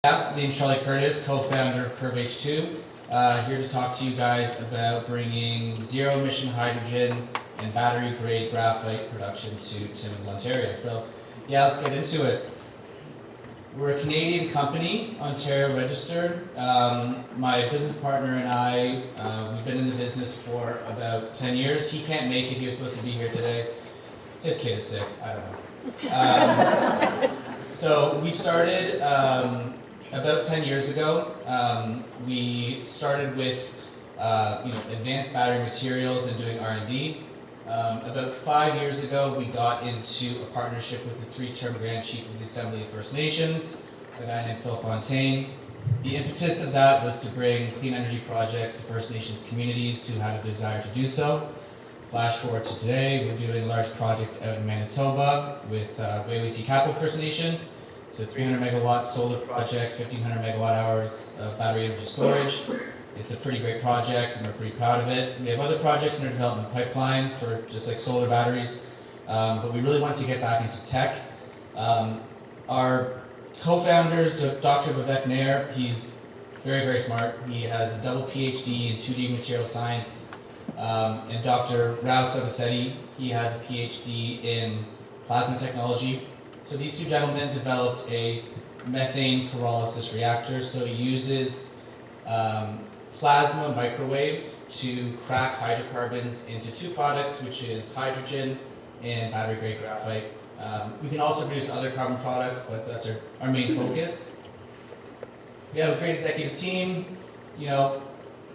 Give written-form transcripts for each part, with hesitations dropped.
Yeah, name's Charlie Curtis, co-founder of Curve H2. Here to talk to you guys about bringing zero-emission hydrogen and battery-grade graphite production to Timmins, Ontario. So, yeah, let's get into it. We're a Canadian company, Ontario registered. My business partner and I, we've been in the business for about 10 years. He can't make it. He was supposed to be here today. His kid is sick. I don't know. So we started about 10 years ago. We started with advanced battery materials and doing R&D. About 5 years ago, we got into a partnership with the three-term Grand Chief of the Assembly of First Nations, a guy named Phil Fontaine. The impetus of that was to bring clean energy projects to First Nations communities who had a desire to do so. Flash forward to today, we're doing a large project out in Manitoba with Wayweesi Capital First Nation. It's a 300 megawatt solar project, 1,500 megawatt hours of battery energy storage. It's a pretty great project and we're pretty proud of it. We have other projects in our development pipeline for just like solar batteries, but we really want to get back into tech. Our co-founders, Dr. Vivek Nair, he's very, very smart. He has a double PhD in 2D material science. And Dr. Rao Sogasetti, he has a PhD in plasma technology. So these two gentlemen developed a methane pyrolysis reactor. So it uses plasma microwaves to crack hydrocarbons into two products, which is hydrogen and battery-grade graphite. We can also produce other carbon products, but that's our main focus. We have a great executive team.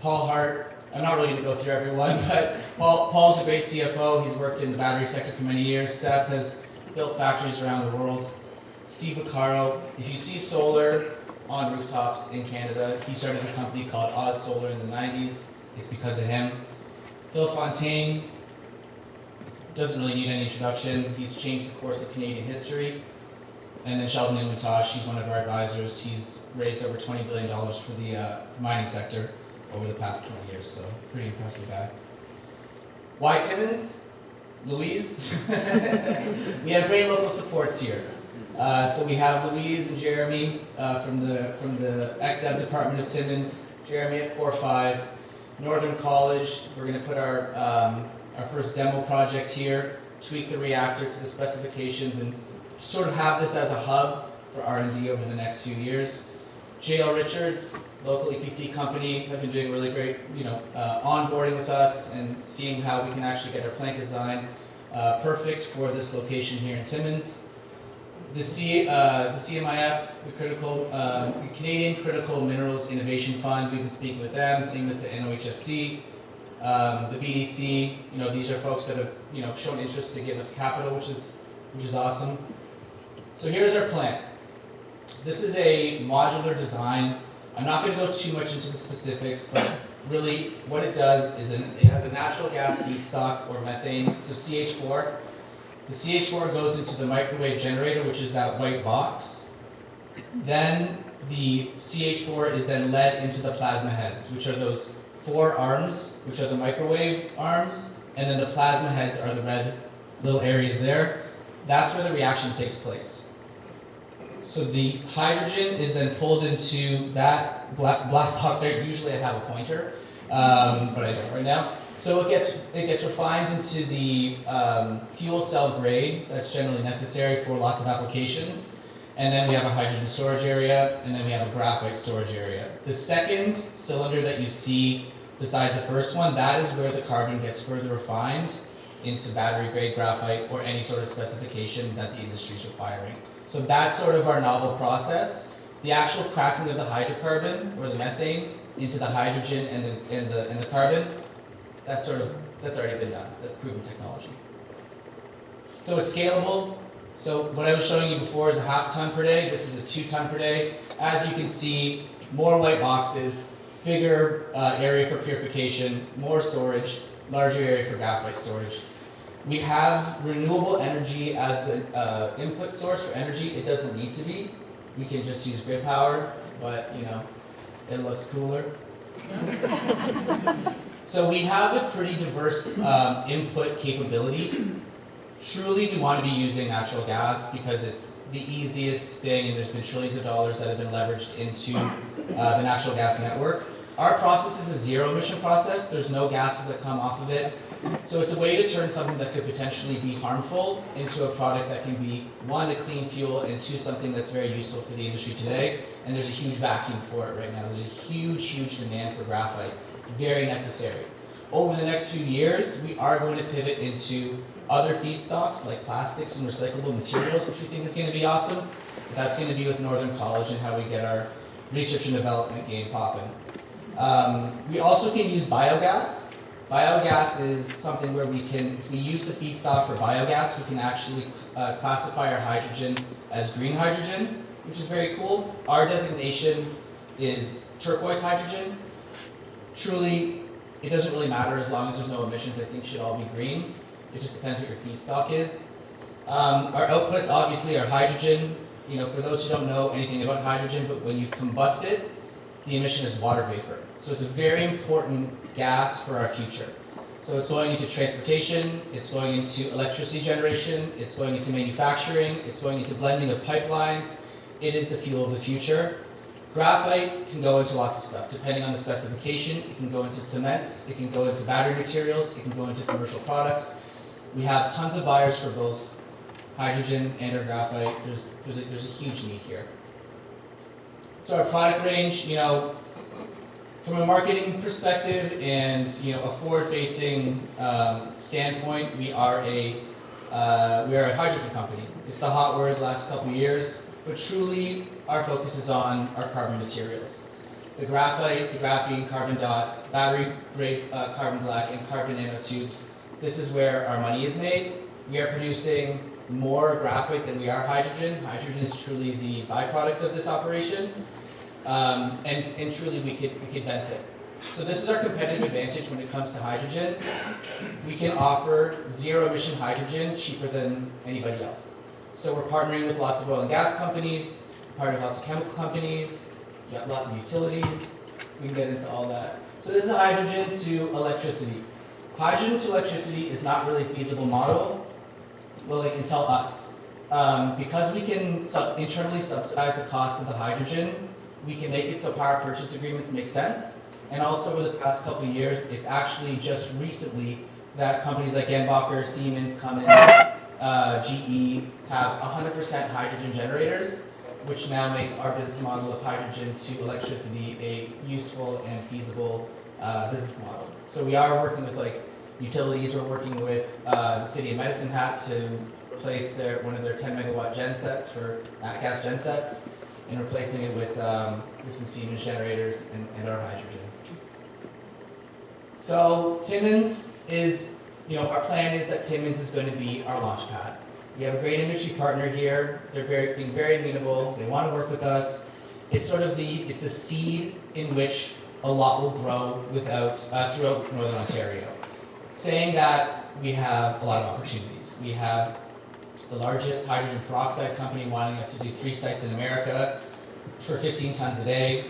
Paul Hart. I'm not really going to go through everyone, but Paul's a great CFO. He's worked in the battery sector for many years. Seth has built factories around the world. Steve Vaccaro, if you see solar on rooftops in Canada, he started a company called Oz Solar in the 90s. It's because of him. Phil Fontaine doesn't really need any introduction. He's changed the course of Canadian history. And then Sheldon Inwentash, he's one of our advisors. He's raised over $20 billion for the mining sector over the past 20 years, so pretty impressive guy. Why Timmins? Louise? We have great local supports here. So we have Louise and Jeremy from the ECDEV department of Timmins, Jeremy at Core 5, Northern College. We're going to put our first demo project here, tweak the reactor to the specifications, and sort of have this as a hub for R&D over the next few years. J.L. Richards, local EPC company, have been doing really great, onboarding with us and seeing how we can actually get our plant design perfect for this location here in Timmins. The CMIF, the Canadian Critical Minerals Innovation Fund, we've been speaking with them, same with the NOHSC. The BDC, these are folks that have, shown interest to give us capital, which is awesome. So here's our plan. This is a modular design. I'm not going to go too much into the specifics, but really what it does is it has a natural gas feedstock or methane, so CH4. The CH4 goes into the microwave generator, which is that white box. Then the CH4 is then led into the plasma heads, which are those four arms, which are the microwave arms, and then the plasma heads are the red little areas there. That's where the reaction takes place. So the hydrogen is then pulled into that black box there. Usually I have a pointer, but I don't right now. So it gets refined into the fuel cell grade that's generally necessary for lots of applications. And then we have a hydrogen storage area, and then we have a graphite storage area. The second cylinder that you see beside the first one, that is where the carbon gets further refined into battery-grade graphite or any sort of specification that the industry is requiring. So that's sort of our novel process. The actual cracking of the hydrocarbon or the methane into the hydrogen and the carbon, that's already been done. That's proven technology. So it's scalable. So what I was showing you before is a half ton per day. This is a 2 ton per day. As you can see, more white boxes, bigger area for purification, more storage, larger area for graphite storage. We have renewable energy as the input source for energy. It doesn't need to be. We can just use grid power, but it looks cooler. So we have a pretty diverse input capability. Truly, we want to be using natural gas because it's the easiest thing, and there's been trillions of dollars that have been leveraged into the natural gas network. Our process is a zero emission process. There's no gases that come off of it. So it's a way to turn something that could potentially be harmful into a product that can be, one, a clean fuel, and two, something that's very useful for the industry today. And there's a huge vacuum for it right now. There's a huge demand for graphite. It's very necessary. Over the next few years, we are going to pivot into other feedstocks like plastics and recyclable materials, which we think is going to be awesome. That's going to be with Northern College and how we get our research and development game popping. We also can use biogas. Biogas is something where we can, if we use the feedstock for biogas, we can actually classify our hydrogen as green hydrogen, which is very cool. Our designation is turquoise hydrogen. Truly, it doesn't really matter as long as there's no emissions. I think should all be green. It just depends what your feedstock is. Our outputs obviously are hydrogen. You know, for those who don't know anything about hydrogen, but when you combust it, the emission is water vapor. So it's a very important gas for our future. So it's going into transportation, it's going into electricity generation, it's going into manufacturing, it's going into blending of pipelines. It is the fuel of the future. Graphite can go into lots of stuff, depending on the specification. It can go into cements, it can go into battery materials, it can go into commercial products. We have tons of buyers for both hydrogen and our graphite. There's a huge need here. So our product range, you know, from a marketing perspective and a forward-facing standpoint, we are a hydrogen company. It's the hot word the last couple of years, but truly our focus is on our carbon materials. The graphite, the graphene, carbon dots, battery-grade carbon black, and carbon nanotubes. This is where our money is made. We are producing more graphite than we are hydrogen. Hydrogen is truly the byproduct of this operation. And truly we could vent it. So this is our competitive advantage when it comes to hydrogen. We can offer zero emission hydrogen cheaper than anybody else. So we're partnering with lots of oil and gas companies, partnering with lots of chemical companies, lots of utilities. We can get into all that. So this is hydrogen to electricity. Hydrogen to electricity is not really a feasible model, well, until us. Because we can internally subsidize the cost of the hydrogen, we can make it so power purchase agreements make sense. And also over the past couple of years, it's actually just recently that companies like Enbacher, Siemens, Cummins, GE have 100% hydrogen generators, which now makes our business model of hydrogen to electricity a useful and feasible business model. So we are working with utilities. We're working with the city of Medicine Hat to replace one of their 10 megawatt gen sets for nat gas gen sets, and replacing it with some Siemens generators and our hydrogen. So Timmins is, our plan is that Timmins is going to be our launch pad. We have a great industry partner here. They're being very amenable. They want to work with us. It's sort of it's the seed in which a lot will grow throughout Northern Ontario. Saying that, we have a lot of opportunities. We have the largest hydrogen peroxide company wanting us to do 3 sites in America for 15 tons a day.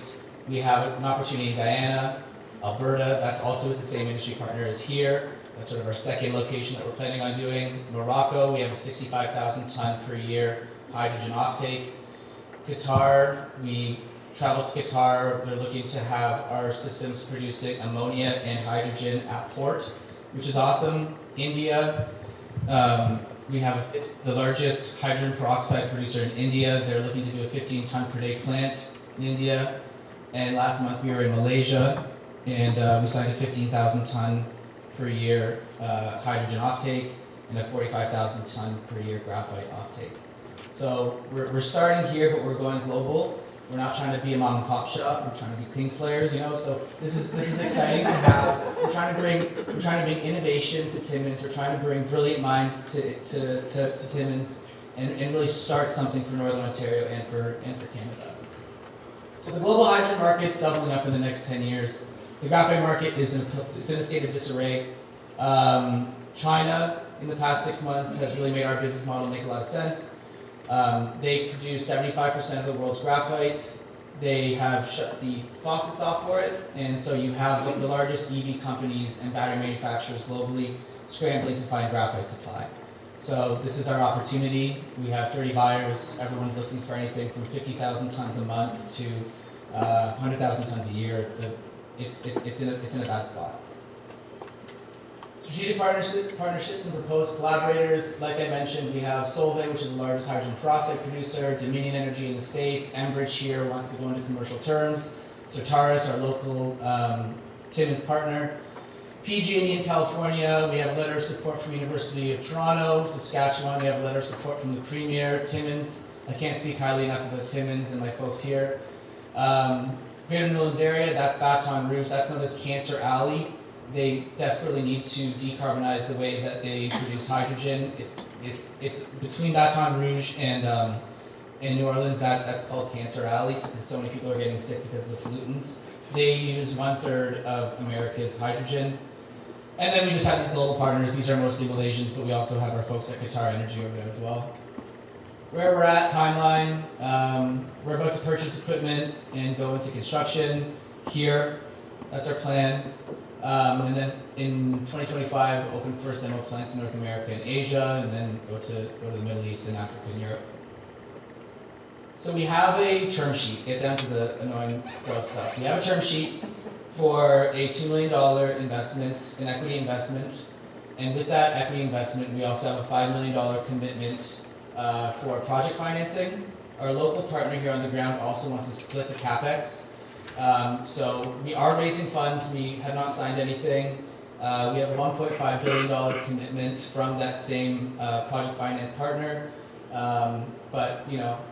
We have an opportunity in Guyana, Alberta, that's also with the same industry partner as here. That's sort of our second location that we're planning on doing. Morocco, we have a 65,000 ton per year hydrogen offtake. Qatar, we travel to Qatar. They're looking to have our systems producing ammonia and hydrogen at port, which is awesome. India, we have the largest hydrogen peroxide producer in India. They're looking to do a 15 ton per day plant in India. And last month we were in Malaysia, and we signed a 15,000 ton per year hydrogen offtake and a 45,000 ton per year graphite offtake. So we're starting here, but we're going global. We're not trying to be a mom and pop shop. We're trying to be clean slayers, So this is exciting to have. We're trying to bring innovation to Timmins. We're trying to bring brilliant minds to Timmins, and really start something for Northern Ontario and for Canada. So the global hydrogen market's doubling up in the next 10 years. The graphite market is in a state of disarray. China, in the past 6 months, has really made our business model make a lot of sense. They produce 75% of the world's graphite. They have shut the faucets off for it, and so you have the largest EV companies and battery manufacturers globally scrambling to find graphite supply. So this is our opportunity. We have 30 buyers. Everyone's looking for anything from 50,000 tons a month to 100,000 tons a year. It's in a bad spot. Strategic partnerships and proposed collaborators. Like I mentioned, we have Solvay, which is the largest hydrogen peroxide producer, Dominion Energy in the States, Enbridge here wants to go into commercial terms, Certarus, our local Timmins partner, PG&E in California, we have a letter of support from University of Toronto, Saskatchewan, we have a letter of support from the Premier, Timmins, I can't speak highly enough about Timmins and my folks here. Greater Newlands area, that's Baton Rouge, that's known as Cancer Alley. They desperately need to decarbonize the way that they produce hydrogen. It's between Baton Rouge and New Orleans, that's called Cancer Alley, because so many people are getting sick because of the pollutants. They use 1/3 of America's hydrogen. And then we just have these global partners. These are mostly Malaysians, but we also have our folks at Qatar Energy over there as well. Where we're at, timeline, we're about to purchase equipment and go into construction here. That's our plan. And then in 2025, open first demo plants in North America and Asia, and then go to the Middle East and Africa and Europe. So we have a term sheet. Get down to the annoying gross stuff. We have a term sheet for a $2 million investment, an equity investment, and with that equity investment, we also have a $5 million commitment for project financing. Our local partner here on the ground also wants to split the capex. So we are raising funds. We have not signed anything. We have a $1.5 billion commitment from that same project finance partner. But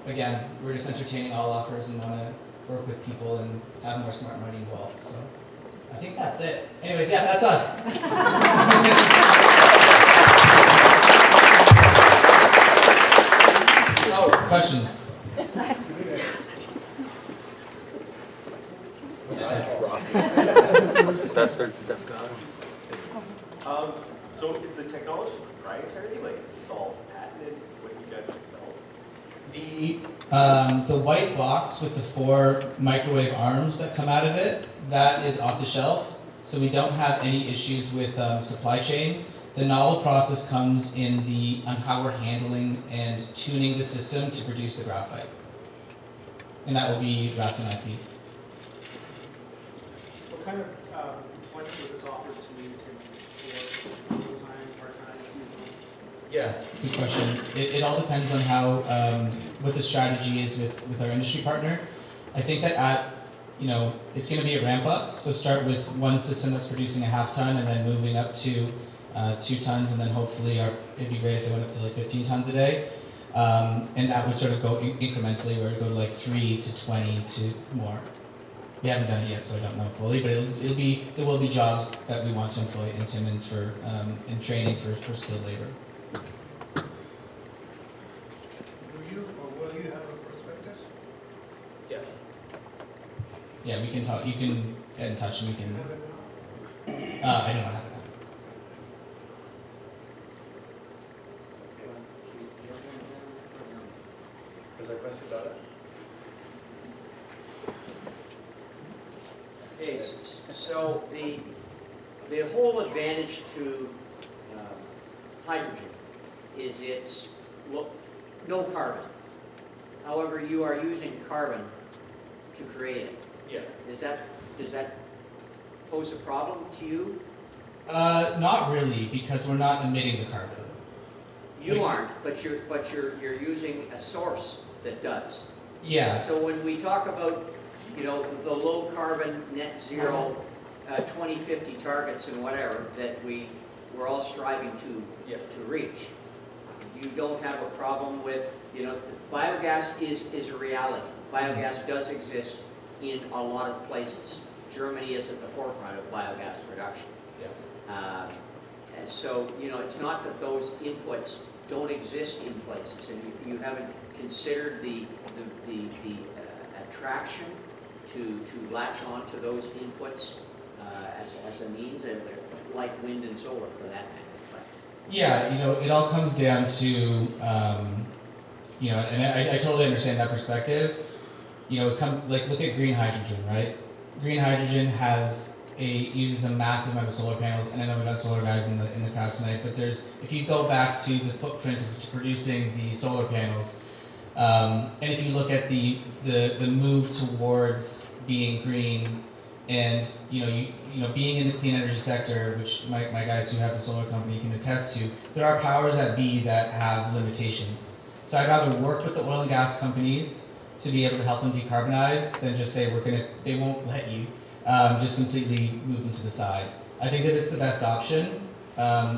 again, we're just entertaining all offers and want to work with people and have more smart money involved. So I think that's it. Anyways, yeah, that's us. Oh, questions? That third step down. So is the technology proprietary? Like, is this all patented? What you guys have developed? The white box with the 4 microwave arms that come out of it, that is off the shelf. So we don't have any issues with supply chain. The novel process comes on how we're handling and tuning the system to produce the graphite. And that will be wrapped in IP. What kind of employment would this offer to new Timmins for full-time, part-time, seasonal? Yeah, good question. It all depends on how what the strategy is with our industry partner. I think that it's going to be a ramp up. So start with one system that's producing a half ton, and then moving up to 2 tons, and then hopefully it'd be great if it went up to like 15 tons a day. And that would sort of go incrementally, where it would go to like 3 to 20 to more. We haven't done it yet, so I don't know fully, but there will be jobs that we want to employ in Timmins for in training for skilled labor. Will you have a prospectus? Yes. Yeah, we can talk. You can get in touch, and we can. I don't have it now. Is there a question about it? Okay, so the whole advantage to hydrogen is it's no carbon. However, you are using carbon to create it. Yeah. Does that pose a problem to you? Not really, because we're not emitting the carbon. You aren't, but you're using a source that does. Yeah. So when we talk about the low carbon net zero 2050 targets and whatever that we're all striving to reach, you don't have a problem with biogas is a reality. Biogas does exist in a lot of places. Germany is at the forefront of biogas production. Yeah. And so it's not that those inputs don't exist in places, and you haven't considered the attraction to latch on to those inputs as a means, like wind and solar for that matter. Yeah, it all comes down to, and I totally understand that perspective. Look at green hydrogen, right? Green hydrogen has uses a massive amount of solar panels, and I know we got solar guys in the crowd tonight. But if you go back to the footprint of producing the solar panels, and if you look at the move towards being green, and you know being in the clean energy sector, which my guys who have the solar company can attest to, there are powers that be that have limitations. So I'd rather work with the oil and gas companies to be able to help them decarbonize than just say they won't let you just completely move them to the side. I think that it's the best option.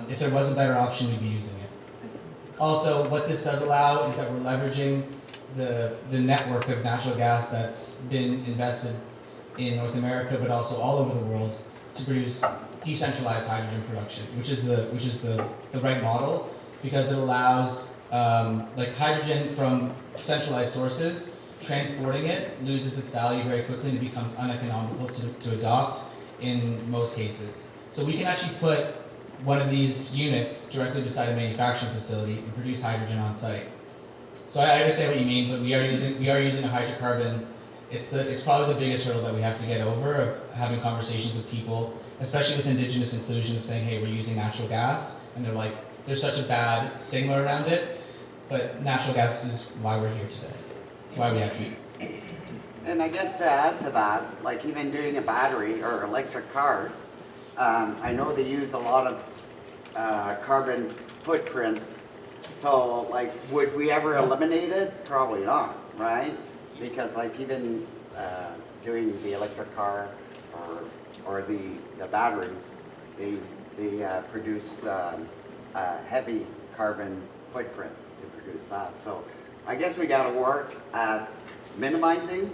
If there was a better option, we'd be using it. Also, what this does allow is that we're leveraging the network of natural gas that's been invested in North America, but also all over the world, to produce decentralized hydrogen production, which is the right model, because it allows like hydrogen from centralized sources. Transporting it loses its value very quickly and it becomes uneconomical to adopt in most cases. So we can actually put one of these units directly beside a manufacturing facility and produce hydrogen on site. So I understand what you mean, but we are using a hydrocarbon. It's probably the biggest hurdle that we have to get over, of having conversations with people, especially with indigenous inclusion, of saying, hey, we're using natural gas, and they're like, there's such a bad stigma around it, but natural gas is why we're here today. That's why we have heat. And I guess to add to that, like even doing a battery or electric cars, I know they use a lot of carbon footprints. So like, would we ever eliminate it? Probably not, right? Because like even doing the electric car or the batteries, they produce a heavy carbon footprint to produce that. So I guess we got to work at minimizing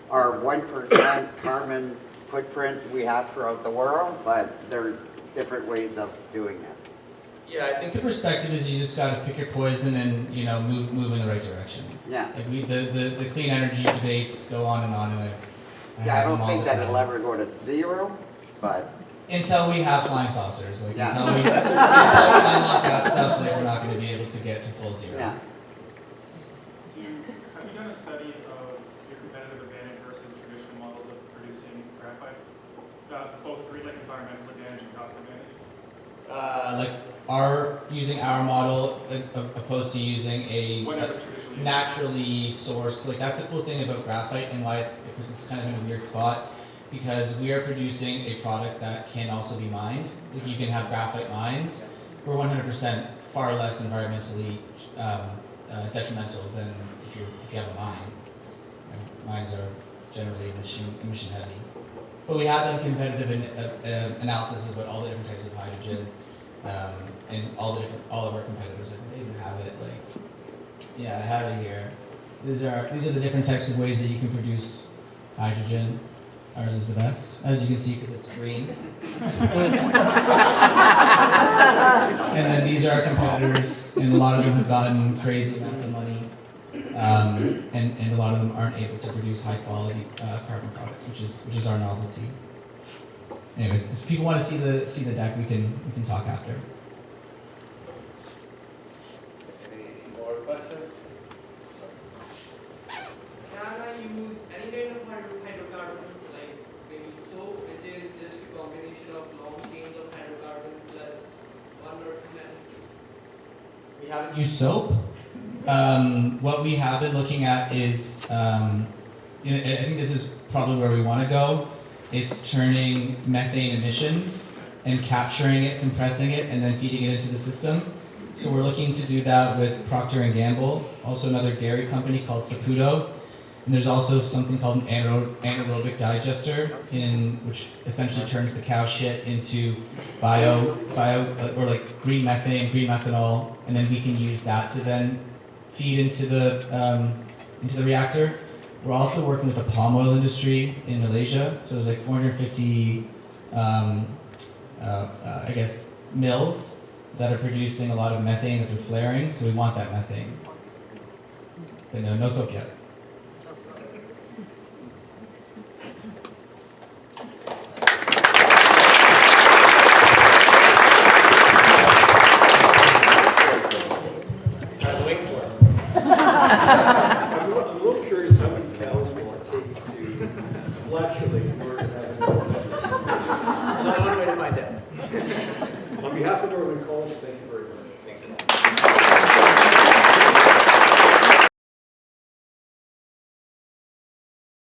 our 1% carbon footprint we have throughout the world, but there's different ways of doing it. Yeah, I think the perspective is you just got to pick your poison and move in the right direction. Yeah. Like the clean energy debates go on and on, and I don't think that it'll ever go to zero, but until we have flying saucers, like yeah. until we unlock that stuff, like we're not going to be able to get to full zero. Yeah. Have you done a study of your competitive advantage versus traditional models of producing graphite? Both like environmental advantage and cost advantage? Like using our model opposed to using a Whatever traditionally. naturally sourced, like that's the cool thing about graphite and why it puts us kind of in a weird spot, because we are producing a product that can also be mined. Like you can have graphite mines. We're 100% far less environmentally detrimental than if you have a mine. Mines are generally emission heavy. But we have done competitive analysis about all the different types of hydrogen, and all of our competitors. I think they even have it. I have it here. These are the different types of ways that you can produce hydrogen. Ours is the best, as you can see, because it's green. And then these are our competitors, and a lot of them have gotten crazy amounts of money, and a lot of them aren't able to produce high quality carbon products, which is our novelty. Anyways, if people want to see the deck, we can talk after. Any more questions? Can I use any kind of hydrocarbon, like maybe soap, which is just a combination of long chains of hydrocarbons plus one or two metals? We haven't used soap. What we have been looking at is, I think this is probably where we want to go. It's turning methane emissions and capturing it, compressing it, and then feeding it into the system. So we're looking to do that with Procter & Gamble, also another dairy company called Saputo. And there's also something called an anaerobic digester, which essentially turns the cow shit into bio or like green methane, green methanol, and then we can use that to then feed into the reactor. We're also working with the palm oil industry in Malaysia. So there's like 450, mills that are producing a lot of methane that they're flaring. So we want that methane. But no soap yet. I'm a little curious how many cows will it take to flatulate where it's at. Excellent.